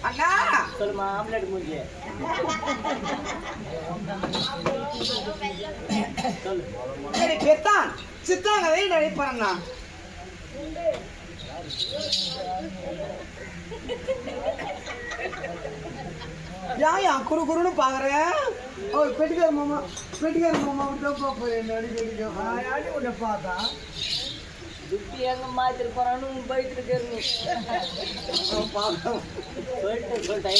அண்ணா சொல்லுமா ஆம்லெட் மூஞ்சி சொல்லு. பெத்தான் சித்தாங்கதை நடிப்பாண்ணா. யா குறு குறுன்னு பாக்குறேன். பெட்டிக்கார மாமா விட்டு போறேன் அடி உன்னை பார்த்தா துப்பி எங்க மாத்திட்டு போறான்னு போயிட்டு இருக்கேன். சொல்லிட்டேன்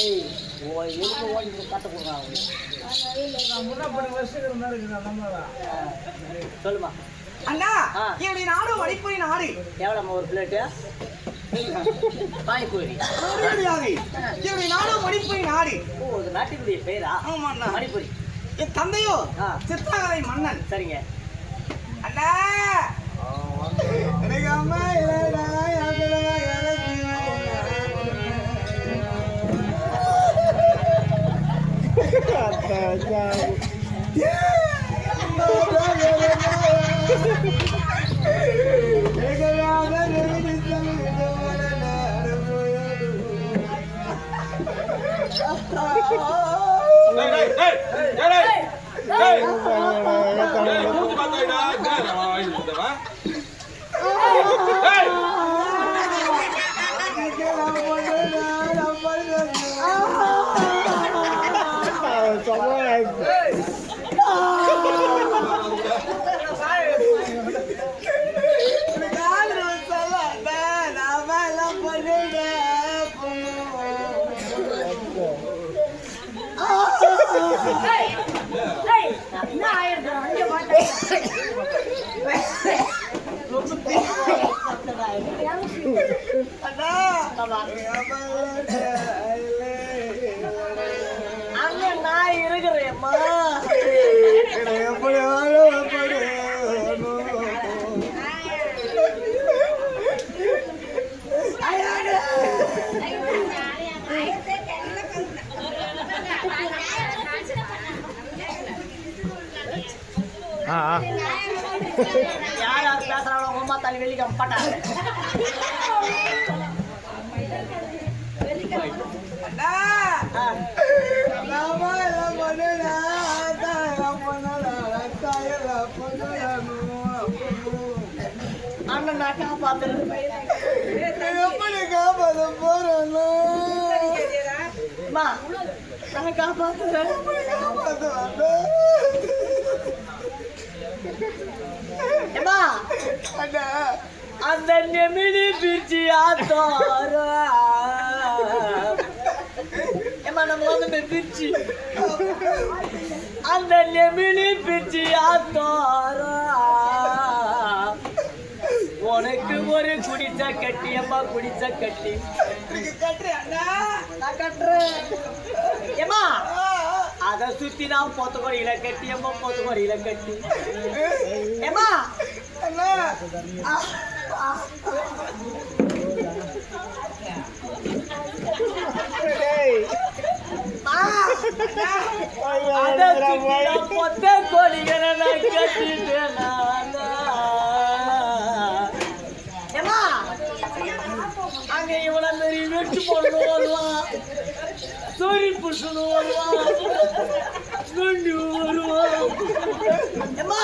எதுக்கு ஓடி கட்ட போடுறாங்க. சொல்லுமா அண்ணா என்னுடைய நாடு மணிப்பூரி நாடு. எவ்வளோம்மா ஒரு பிளேட்டு பானிபூரி? என்னுடைய நாடு மணிப்பூரி நாடு. ஓ அது நாட்டினுடைய பேரா? ஆமாண்ணா மணிப்பூரி. என் தந்தையோ சித்தாங்கதை மன்னன். சரிங்க அண்ணா எனக்கு அம்மா இல்லடா நான் இருக்கிறேம்மா. யார் யார் பேசுறாங்களோ உங்க அம்மா தாலி வெளிக்காம பட்டாங்க. அண்ணன் நான் காப்பாத்துறது காப்பாத போறேன். நான் காப்பாத்துறேன். அந்த நெமிடி பிரிச்சு ஆத்தோர நம்ம வந்து பிரிச்சு அந்த நெமிடி பிரிச்சு ஆத்தோர உனக்கு ஒரு குடிச்ச கட்டி அம்மா குடிச்ச கட்டி நான் கட்டுறேன். ஏமா அதை சுத்தி நான் போத்துக்கொடியில கட்டி அம்மா போத்துக்கொடியில கட்டி ஏமா பொத்த கோழிகளை நான் கட்டிட்டேன். ஏமா அங்க இவனை மாரி வெட்டு போடணும் வருவான், சோரி புருஷனும் வருவான், குண்டு வருவான். ஏமா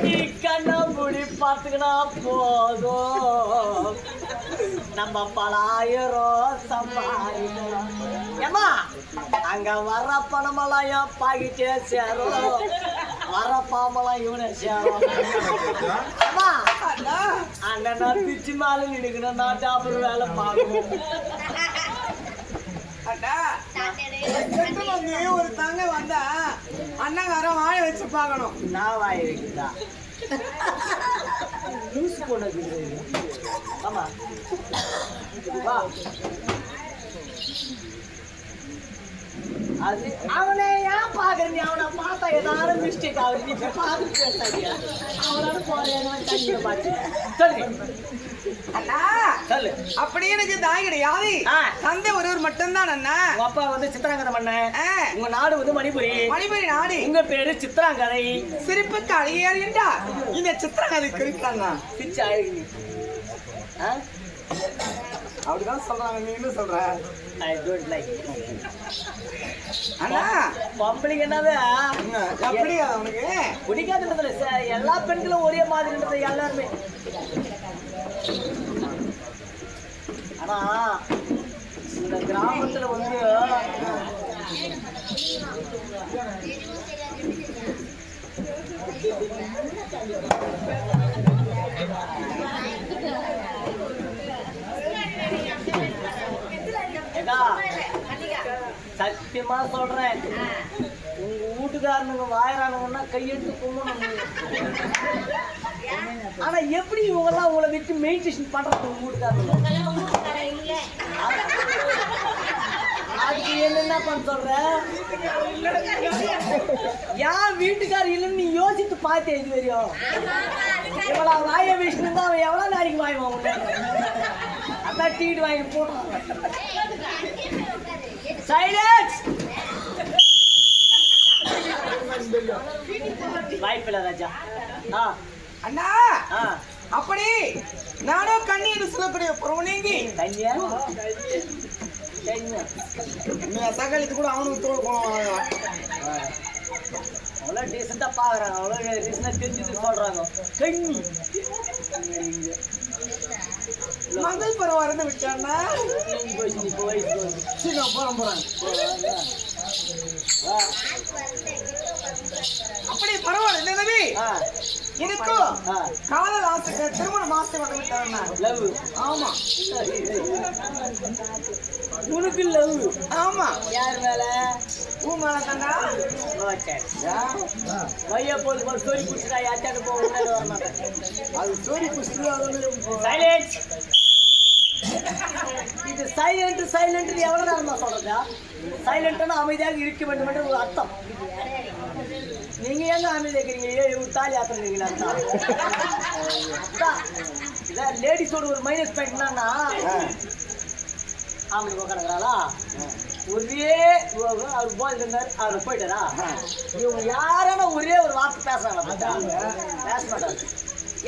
நீ கண்ணா முடி பார்த்துக்கினா போதும் நம்ம பலாயிரம் சம்பாதிக்கலாம். ஏமா அங்க வர்ற பணமெல்லாம் என் பாக்கிட்டே சேரும், வர பாம்பெல்லாம் இவனை சேரும். ஏமா அங்க நான் பிச்சு மேல நினைக்கிறேன், நான் டாப்பர் வேலை பார்க்கணும். ஒரு தங்க வந்தா அண்ணங்காரம் வாழ வச்சு பார்க்கணும். நான் வாய வைக்கிறதா லூசு போனது? ஆமா வா அது அவனை ஏன் பாக்குற நீ? அவனை பார்த்தா ஏதாவது மிஸ்டேக் ஆகுது. நீ பார்த்து பேசாதியா? அவனோட போறேன் பாட்டு சொல்லு. அண்ணா சொல்லு. அப்படி எனக்கு தாய் கிடையாது. தந்தை ஒருவர் மட்டும்தான் அண்ணா. உங்க அப்பா வந்து சித்திராங்கதை பண்ண. உங்க நாடு வந்து மணிபுரி. மணிபுரி நாடு. உங்க பேரு சித்திராங்கதை. சிரிப்புக்கு அழகியா இந்த சித்திராங்கதை குறிப்பாங்க. சிரிச்சு அழகு. அப்படிதான் சொல்றாங்க. நீ என்ன சொல்ற? I don't like. அண்ணா பம்பளிக்கு என்னது எப்படி உனக்கு பிடிக்காதுன்றதுல எல்லா பெண்களும் ஒரே மாதிரின்றது எல்லாருமே. ஆனா இந்த கிராமத்துல வந்து சத்தியமா சொல்றேன், உங்க வீட்டுக்காரனுங்க வாயிறானுங்கன்னா கையெடுத்து கும்பணும். ஆனா எப்படி இவங்கெல்லாம் உங்களை விட்டு மெடிடேஷன் பண்றது உங்க வீட்டுக்காரனுங்க? அதுக்கு என்ன பண்ண சொல்ற? ஏன் வீட்டுக்காரர் இல்லைன்னு நீ யோசித்து பார்த்தே இது வரையும்? இவ்வளவு வாய விஷயம் தான் அவன் எவ்வளவு நாளைக்கு வாய் வாங்க? அதான் டீட்டு வாங்கி போடுறான். சைலன்ஸ். வாய்ப்பில்ல ராஜா. அண்ணா அப்படி நானும் கண்ணி என்று சொல்லக்கூடிய புறவனேங்கி கண்ணியா சகலித்து கூட அவனுக்கு தோல் போனோம். அவ்வளோ டீசெண்டா பாக்குறாங்க, அவ்வளோ டீசெண்டா தெரிஞ்சுட்டு சொல்றாங்க. கண்ணி மங்கள் பருவம் இருந்து விட்டான்னா சின்ன போறேன். அப்படி பரவாயில்ல தம்பி. எனக்கும் காதல் ஆசைக்கு திருமணம் ஆசை வந்து விட்டான்னா லவ். ஆமா உனக்கு லவ்? ஆமா. யார் மேல? பூ மேல தாண்டா. மையா போது போது ஸ்டோரி குடிச்சுடா. யாச்சாட்டு போக வர மாட்டேன். அது ஸ்டோரி குடிச்சு சைலன்ஸ். இது சைலண்ட் சைலண்ட் எவ்வளவு நேரமா சொல்றதா? சைலண்ட்னா அமைதியாக இருக்க வேண்டும் என்று ஒரு அர்த்தம். நீங்க ஏங்க அமைதி வைக்கிறீங்க? தாலி ஆத்துறீங்களா? இதான் லேடிஸோட ஒரு மைனஸ் பாயிண்ட் என்னன்னா, ஆம்பளை உட்காந்துக்கிறாளா ஒரே அவர் போய் இருந்தார், அவர் போயிட்டாரா, இவங்க யாரான ஒரே ஒரு வார்த்தை பேசுறாங்க? பேச மாட்டாங்க.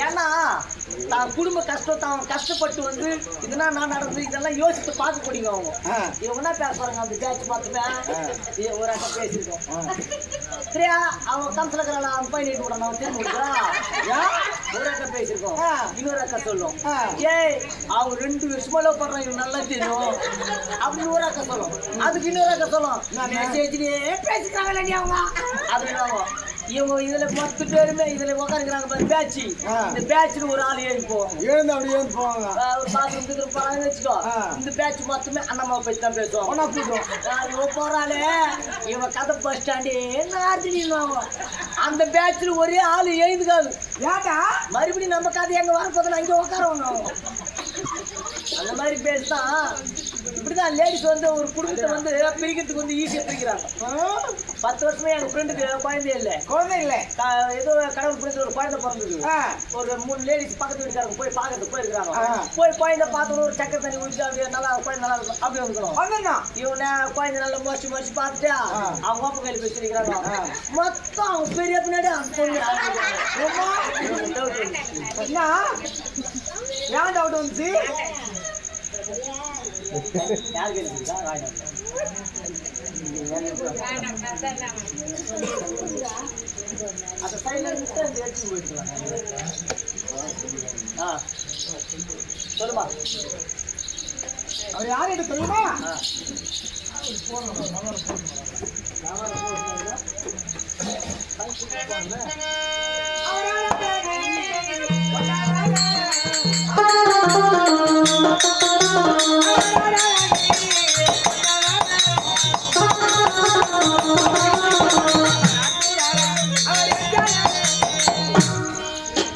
ஏன்னா தான் குடும்ப கஷ்டம், தான் கஷ்டப்பட்டு வந்து இதெல்லாம் நான் நடந்து இதெல்லாம் யோசித்து பார்க்க முடியுங்க. அவங்க இவங்க என்ன பேசுறாங்க? அந்த பேச்சு பார்த்துமே ஒரு அக்கா பேசியிருக்கோம். சரியா? அவங்க கம்சல இருக்கிறாள், அவன் பையன் விட நான் திரும்ப ஒரு அக்கா பேசியிருக்கோம். இன்னொரு அக்கா சொல்லும், ஏய் அவங்க 2 வருஷமா லவ் பண்றாங்க, இவங்க நல்லா தெரியும் அப்படின்னு ஒரு அக்கா சொல்லும். அதுக்கு இன்னொரு அக்கா சொல்லும், மெசேஜ்லயே பேசிக்கிறாங்க அவங்க அப்படின்னு. இவங்க இதுல 10 பேருமே இதுல உட்காந்துக்கிறாங்க பேச்சு. இந்த பேட்ச்ல ஒரு ஆள் எழுப்போம், எழுந்து அப்படி எழுந்து போவாங்க. ஒரு பாத்ரூம் போறாங்கன்னு வச்சுக்கோ. இந்த பேட்ச் மொத்தமே அண்ணம்மா பத்தி தான் பேசுவோம். போறாளே இவங்க கதை பஸ் ஸ்டாண்டே நார்த்திடுவாங்க. அந்த பேட்ச்ல ஒரே ஆள் எழுந்துக்காது. ஏட்டா மறுபடியும் நம்ம கதை எங்க வரப்போதில் அங்கே உட்காருவாங்க. அந்த மாதிரி பேசுதான். இப்படிதான் லேடிஸ் வந்து ஒரு குடும்பத்தை வந்து பிரிக்கிறதுக்கு வந்து ஈஸியா பிரிக்கிறாங்க. 10 வருஷமே எங்க ஃப்ரெண்டுக்கு குழந்தையே இல்லை. குழந்தை இல்லை, ஏதோ கடவுள் பிடிச்ச ஒரு குழந்தை பிறந்தது. ஒரு 3 லேடிஸ் பக்கத்து வீட்டுக்காரங்க போய் பார்க்கறதுக்கு போயிருக்காங்க. போய் குழந்தை பார்த்து ஒரு சக்கரை தண்ணி ஊற்றி அப்படியே நல்லா குழந்தை நல்லா இருக்கும் அப்படி வந்துக்கணும். இவனை குழந்தை நல்லா மொச்சு மொச்சு பார்த்துட்டு அவங்க அப்பா கையில் வச்சிருக்கிறாங்க. மொத்தம் அவங்க பெரிய பின்னாடி அந்த பொண்ணு ஏன் டவுட் வந்துச்சு? யார் கேட்டுருக்கா? அந்த சைட்ல எடுத்து போயிட்டுலாம். சொல்லுமா, அவர் யார் எடுத்து சொல்லுமா? Oh